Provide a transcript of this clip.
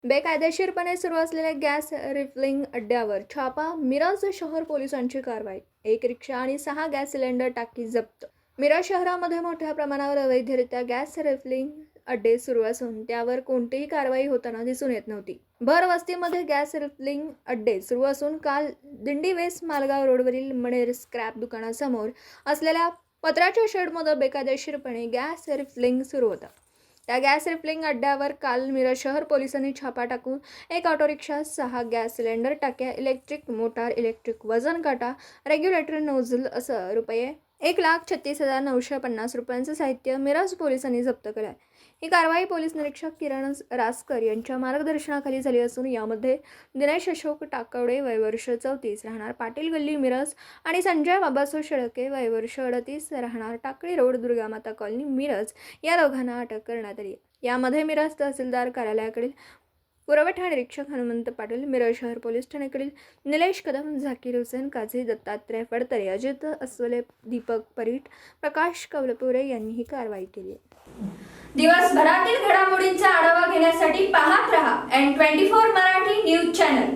बेकायदेशीरपणे सुरू असलेल्या गॅस रिफिलिंग अड्ड्यावर छापा. मिरज शहर पोलिसांची कारवाई. एक रिक्षा आणि 6 गॅस सिलेंडर टाकी जप्त. मिरज शहरामध्ये मोठ्या प्रमाणावर अवैधरित्या गॅस रिफिलिंग अड्डे सुरू असून त्यावर कोणतीही कारवाई होताना दिसून येत नव्हती. भर वस्तीमध्ये गॅस रिफिलिंग अड्डे सुरू असून काल दिंडी वेस्ट मालगाव रोडवरील मणेर स्क्रॅप दुकानासमोर असलेल्या पत्र्याच्या शेडमध्ये बेकायदेशीरपणे गॅस रिफिलिंग सुरू होतं. त्या गॅस रिफिलिंग अड्ड्यावर काल मिरज शहर पोलिसांनी छापा टाकून एक ऑटो रिक्षा, 6 गॅस सिलेंडर टाक्या, इलेक्ट्रिक मोटार, इलेक्ट्रिक वजन काटा, रेग्युलेटर नोझल असं रुपये 1,36,950 रुपयांचं साहित्य मिरज पोलिसांनी जप्त केलं आहे. ही कारवाई पोलीस निरीक्षक किरण रासकर यांच्या मार्गदर्शनाखाली झाली असून यामध्ये दिनेश अशोक टाकवडे वय वर्ष 34 राहणार पाटील गल्ली मिरज आणि संजय बाबासो शेळके वय वर्ष 38 राहणार टाकळी रोड दुर्गामाता कॉलनी मिरज या दोघांना अटक करण्यात आली. यामध्ये मिरज तहसीलदार कार्यालयाकडील पुरवठा निरीक्षक हनुमंत पाटील, मिरज शहर पोलीस ठाण्याकडील निलेश कदम, झाकीर हुसेन, काझी दत्तात्रय फडतरे, अजित अस्वले, दीपक परीट, प्रकाश कवलपुरे यांनी ही कारवाई केली. दिवसभरातील घडामोडींचा आढावा घेण्यासाठी पाहत रहा N24 मराठी न्यूज चॅनल.